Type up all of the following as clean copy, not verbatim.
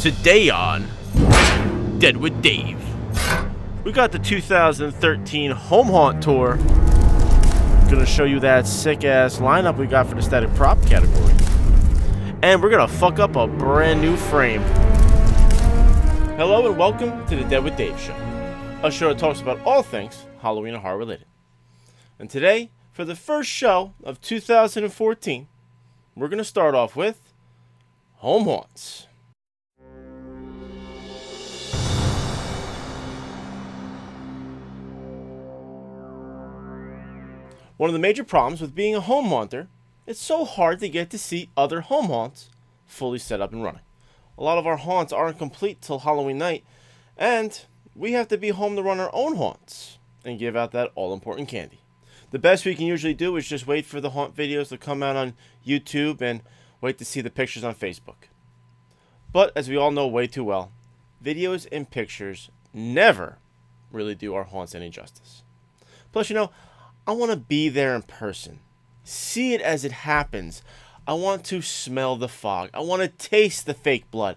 Today on Dead with Dave, we got the 2013 Home Haunt Tour. Gonna show you that sick ass lineup we got for the static prop category. And we're gonna fuck up a brand new frame. Hello and welcome to the Dead with Dave show. A show that talks about all things Halloween and horror related. And today, for the first show of 2014, we're gonna start off with Home Haunts. One of the major problems with being a home haunter, it's so hard to get to see other home haunts fully set up and running. A lot of our haunts aren't complete till Halloween night, and we have to be home to run our own haunts and give out that all-important candy. The best we can usually do is just wait for the haunt videos to come out on YouTube and wait to see the pictures on Facebook. But as we all know way too well, videos and pictures never really do our haunts any justice. Plus, you know, I want to be there in person, see it as it happens. I want to smell the fog. I want to taste the fake blood.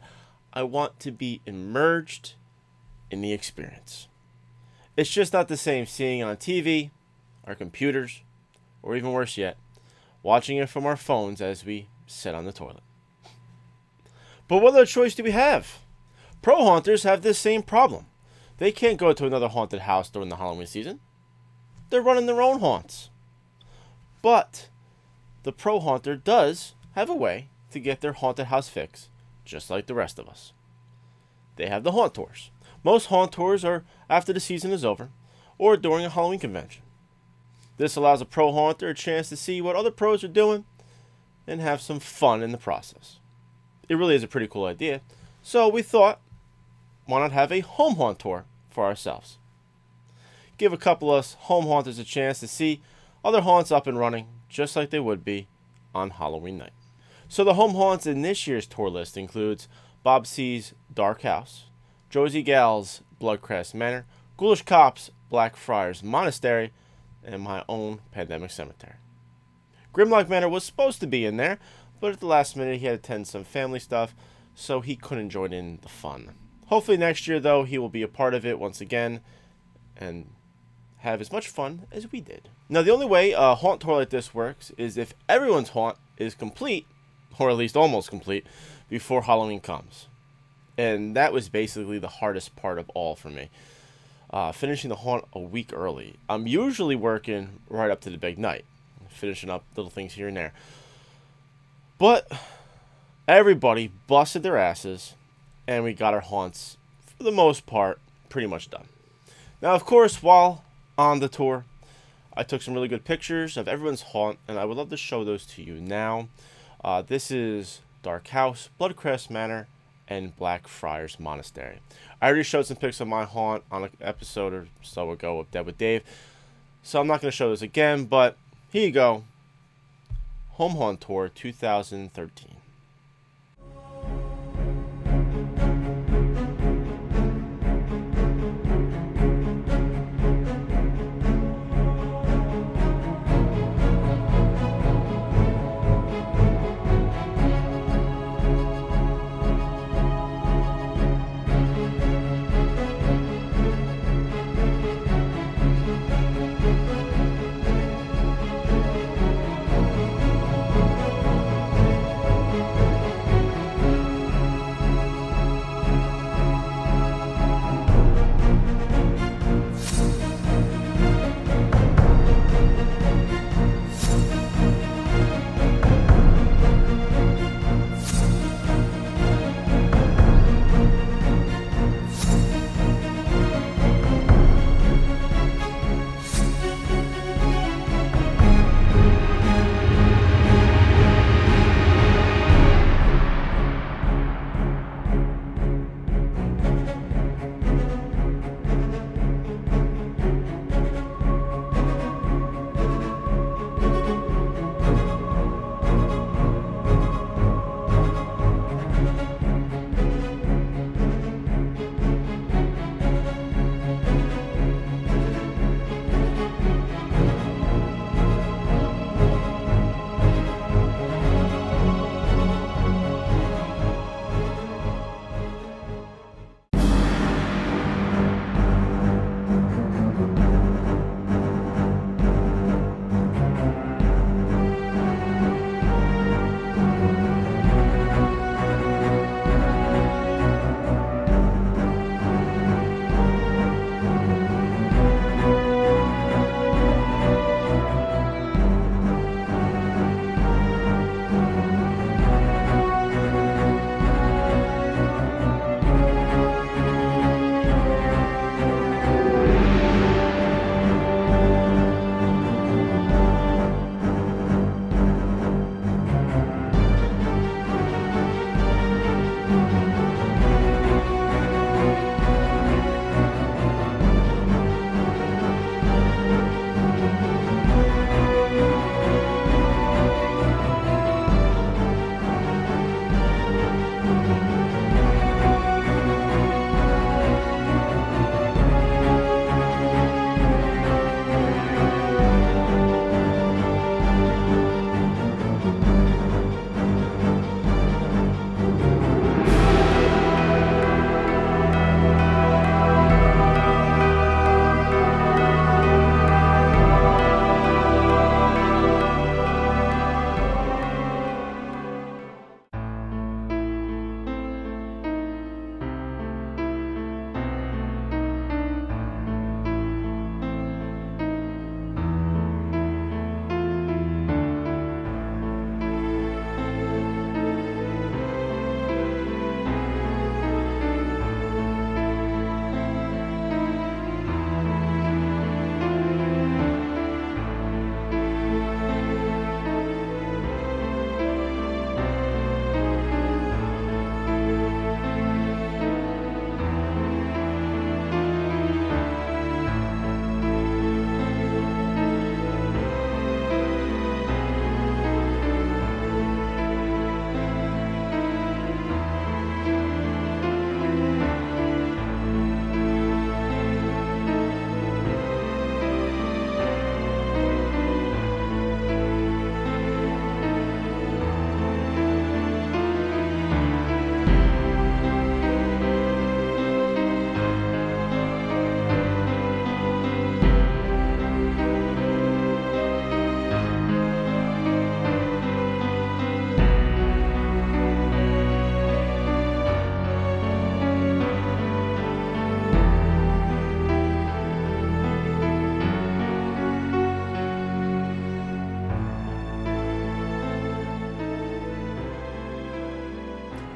I want to be immersed in the experience. It's just not the same seeing it on TV, our computers, or even worse yet, watching it from our phones as we sit on the toilet. But what other choice do we have? Pro haunters have this same problem. They can't go to another haunted house during the Halloween season. They're running their own haunts. But the pro haunter does have a way to get their haunted house fix, just like the rest of us. They have the haunt tours. Most haunt tours are after the season is over, or during a Halloween convention. This allows a pro haunter a chance to see what other pros are doing and have some fun in the process. It really is a pretty cool idea, so we thought, why not have a home haunt tour for ourselves? Give a couple of us home haunters a chance to see other haunts up and running, just like they would be on Halloween night. So the home haunts in this year's tour list includes Bob C's Dark House, Josie Gal's Bloodcrest Manor, Ghoulish Cop's Blackfriars Monastery, and my own Pandemic Cemetery. Grimlock Manor was supposed to be in there, but at the last minute he had to attend some family stuff, so he couldn't join in the fun. Hopefully next year, though, he will be a part of it once again and have as much fun as we did. Now, the only way a haunt tour like this works is if everyone's haunt is complete, or at least almost complete, before Halloween comes. And that was basically the hardest part of all for me. Finishing the haunt a week early. I'm usually working right up to the big night, finishing up little things here and there. But everybody busted their asses, and we got our haunts, for the most part, pretty much done. Now, of course, while on the tour, I took some really good pictures of everyone's haunt, and I would love to show those to you now. This is Dark House, Bloodcrest Manor, and Blackfriars Monastery. I already showed some pics of my haunt on an episode or so ago of Dead with Dave, so I'm not going to show this again, but here you go. Home Haunt Tour 2013.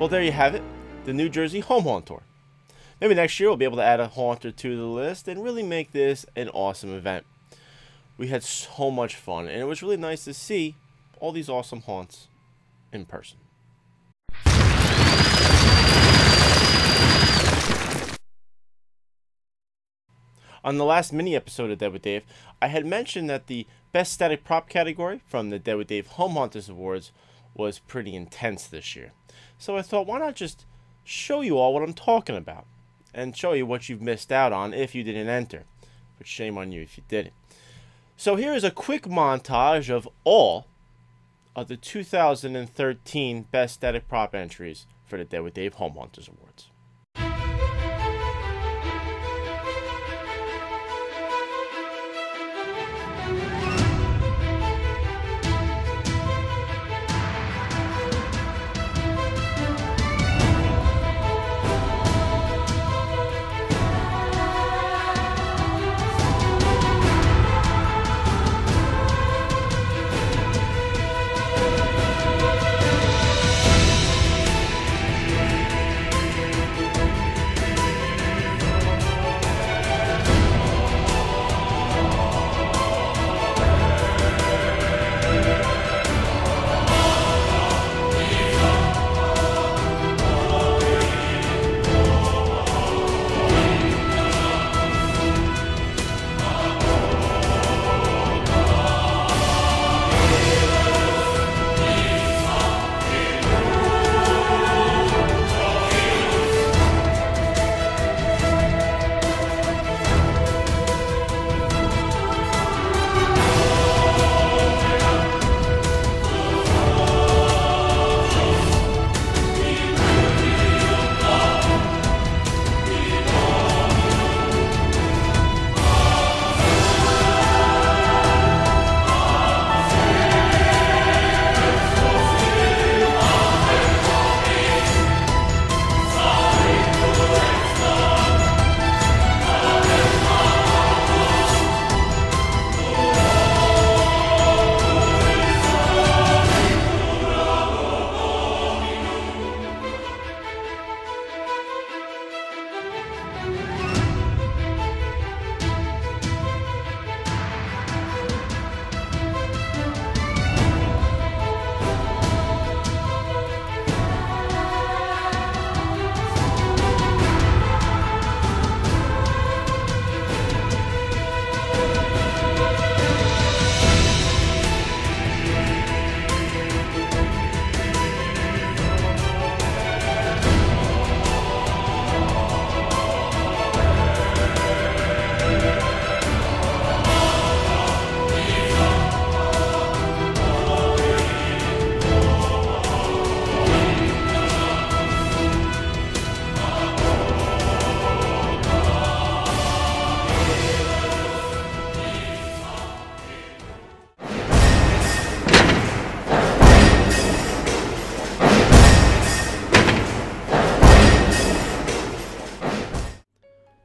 Well, there you have it, the New Jersey Home Haunt Tour. Maybe next year we'll be able to add a haunt or two to the list and really make this an awesome event. We had so much fun, and it was really nice to see all these awesome haunts in person. On the last mini episode of Dead with Dave, I had mentioned that the Best Static Prop category from the Dead with Dave Home Haunters Awards was pretty intense this year. So I thought, why not just show you all what I'm talking about and show you what you've missed out on if you didn't enter. But shame on you if you didn't. So here is a quick montage of all of the 2013 Best Static Prop entries for the Dead with Dave Home Haunters Awards.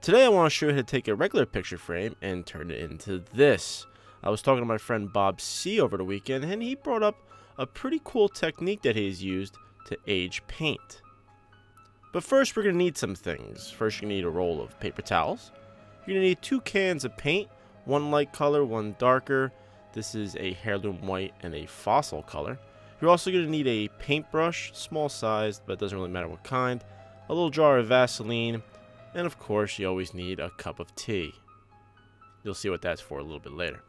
Today I want to show you how to take a regular picture frame and turn it into this. I was talking to my friend Bob C over the weekend, and he brought up a pretty cool technique that he's used to age paint. But first we're going to need some things. First you're going to need a roll of paper towels. You're going to need 2 cans of paint, one light color, one darker. This is a heirloom white and a fossil color. You're also going to need a paintbrush, small sized, but it doesn't really matter what kind, a little jar of Vaseline, and of course you always need a cup of tea. You'll see what that's for a little bit later.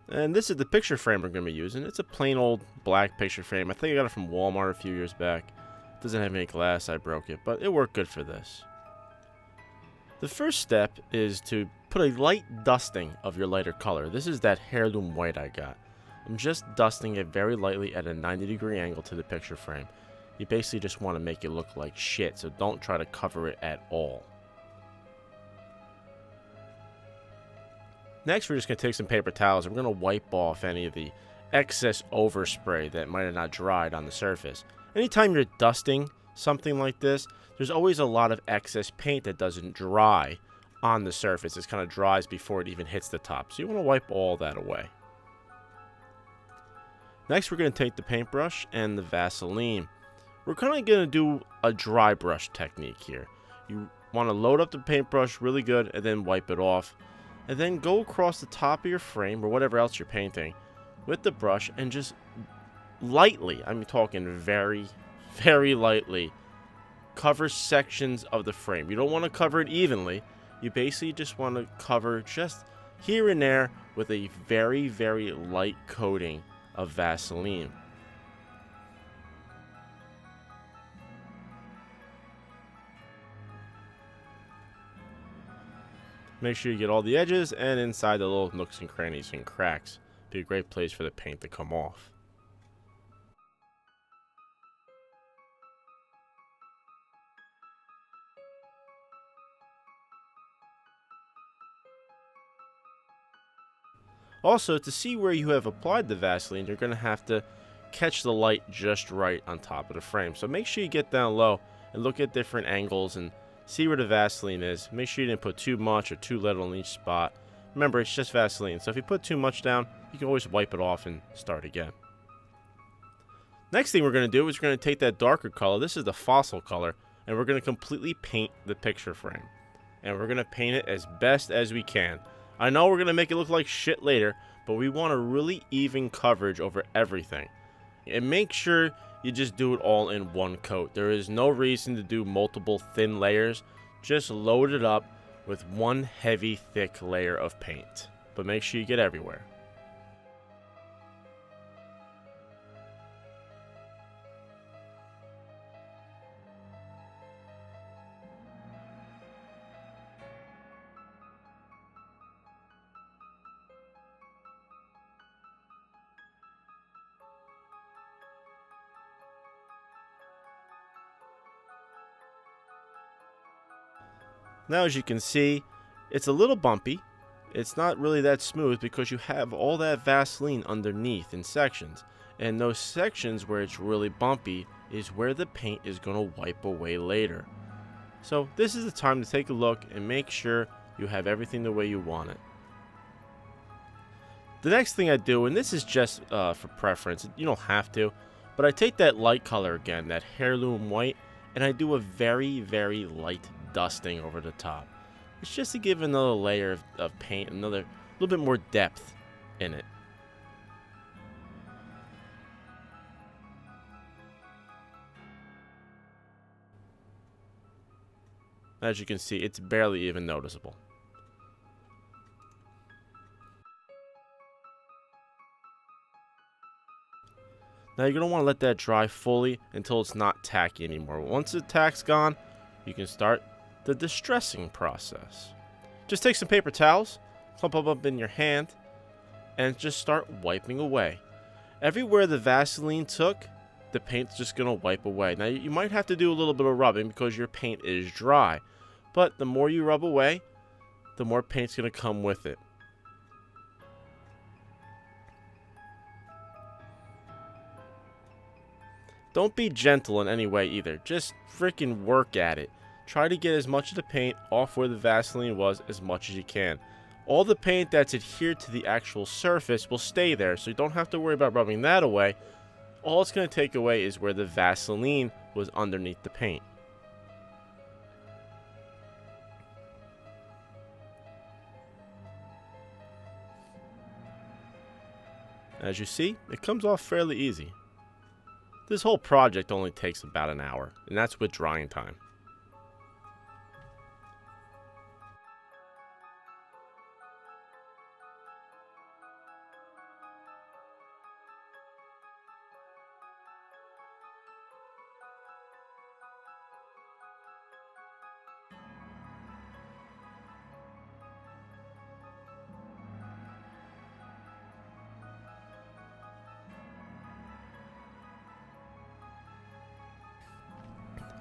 And this is the picture frame we're going to be using. It's a plain old black picture frame. I think I got it from Walmart a few years back. It doesn't have any glass, I broke it, but it worked good for this. The first step is to put a light dusting of your lighter color. This is that heirloom white I got. I'm just dusting it very lightly at a 90-degree angle to the picture frame. You basically just want to make it look like shit, so don't try to cover it at all. Next, we're just going to take some paper towels and we're going to wipe off any of the excess overspray that might have not dried on the surface. Anytime you're dusting something like this, there's always a lot of excess paint that doesn't dry on the surface. It kind of dries before it even hits the top. So you want to wipe all that away. Next, we're going to take the paintbrush and the Vaseline. We're kind of going to do a dry brush technique here. You want to load up the paintbrush really good and then wipe it off. And then go across the top of your frame or whatever else you're painting with the brush and just lightly, I'm talking very, very lightly, cover sections of the frame. You don't want to cover it evenly. You basically just want to cover just here and there with a very, very light coating of Vaseline. Make sure you get all the edges and inside the little nooks and crannies and cracks. Be a great place for the paint to come off. Also, to see where you have applied the Vaseline, you're going to have to catch the light just right on top of the frame. So make sure you get down low and look at different angles and see where the Vaseline is. Make sure you didn't put too much or too little in each spot. Remember, it's just Vaseline, so if you put too much down, you can always wipe it off and start again. Next thing we're going to do is we're going to take that darker color, this is the fossil color, and we're going to completely paint the picture frame. And we're going to paint it as best as we can. I know we're going to make it look like shit later, but we want a really even coverage over everything. And make sure you just do it all in one coat. There is no reason to do multiple thin layers. Just load it up with one heavy, thick layer of paint. But make sure you get everywhere. Now, as you can see, it's a little bumpy. It's not really that smooth because you have all that Vaseline underneath in sections. And those sections where it's really bumpy is where the paint is going to wipe away later. So this is the time to take a look and make sure you have everything the way you want it. The next thing I do, and this is just for preference, you don't have to, but I take that light color again, that heirloom white, and I do a very, very light dusting over the top. It's just to give another layer of paint, another little bit more depth in it. As you can see, it's barely even noticeable. Now you're going to want to let that dry fully until it's not tacky anymore. Once the tack's gone, you can start the distressing process. Just take some paper towels, clump them up in your hand, and just start wiping away. Everywhere the Vaseline took, the paint's just going to wipe away. Now you might have to do a little bit of rubbing because your paint is dry, but the more you rub away, the more paint's going to come with it. Don't be gentle in any way either. Just freaking work at it. Try to get as much of the paint off where the Vaseline was as much as you can. All the paint that's adhered to the actual surface will stay there, so you don't have to worry about rubbing that away. All it's going to take away is where the Vaseline was underneath the paint. As you see, it comes off fairly easy. This whole project only takes about an hour, and that's with drying time.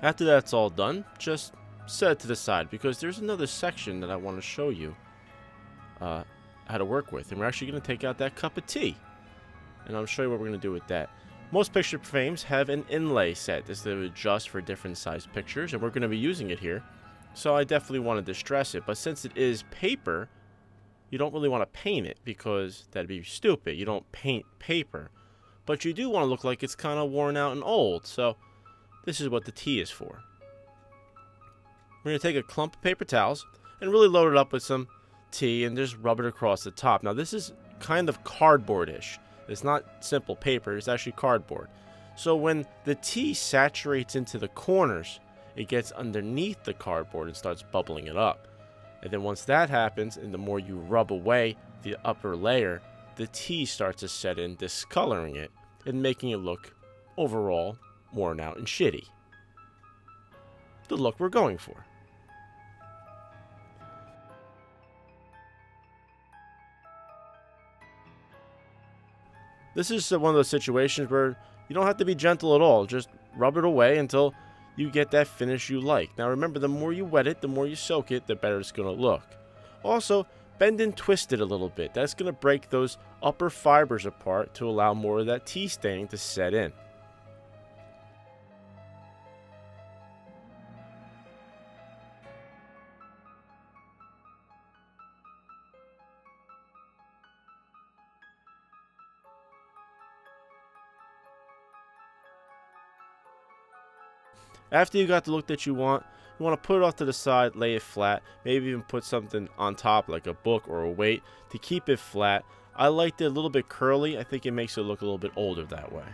After that's all done, just set it to the side because there's another section that I want to show you how to work with. And we're actually going to take out that cup of tea. And I'll show you what we're going to do with that. Most picture frames have an inlay set. This is adjust for different size pictures, and we're going to be using it here. So I definitely want to distress it. But since it is paper, you don't really want to paint it because that'd be stupid. You don't paint paper. But you do want to look like it's kind of worn out and old. So this is what the T is for. We're going to take a clump of paper towels and really load it up with some tea and just rub it across the top. Now this is kind of cardboard-ish. It's not simple paper, it's actually cardboard. So when the tea saturates into the corners, it gets underneath the cardboard and starts bubbling it up. And then once that happens, and the more you rub away the upper layer, the tea starts to set in, discoloring it and making it look overall worn out and shitty. The look we're going for. This is one of those situations where you don't have to be gentle at all. Just rub it away until you get that finish you like. Now remember, the more you wet it, the more you soak it, the better it's going to look. Also, bend and twist it a little bit. That's going to break those upper fibers apart to allow more of that tea staining to set in. After you got the look that you want to put it off to the side, lay it flat, maybe even put something on top like a book or a weight to keep it flat. I liked it a little bit curly. I think it makes it look a little bit older that way.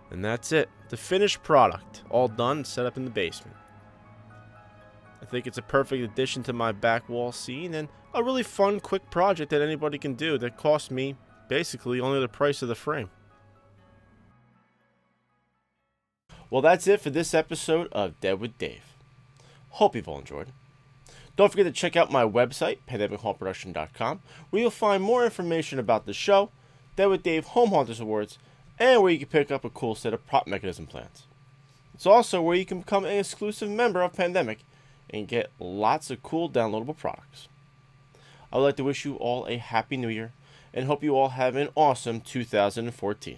And that's it. The finished product, all done, set up in the basement. I think it's a perfect addition to my back wall scene and a really fun, quick project that anybody can do that cost me basically only the price of the frame. Well, that's it for this episode of Dead with Dave. Hope you've all enjoyed. Don't forget to check out my website, pandemichauntproduction.com, where you'll find more information about the show, Dead with Dave Home Haunters Awards, and where you can pick up a cool set of prop mechanism plans. It's also where you can become an exclusive member of Pandemic and get lots of cool downloadable products. I would like to wish you all a happy new year and hope you all have an awesome 2014.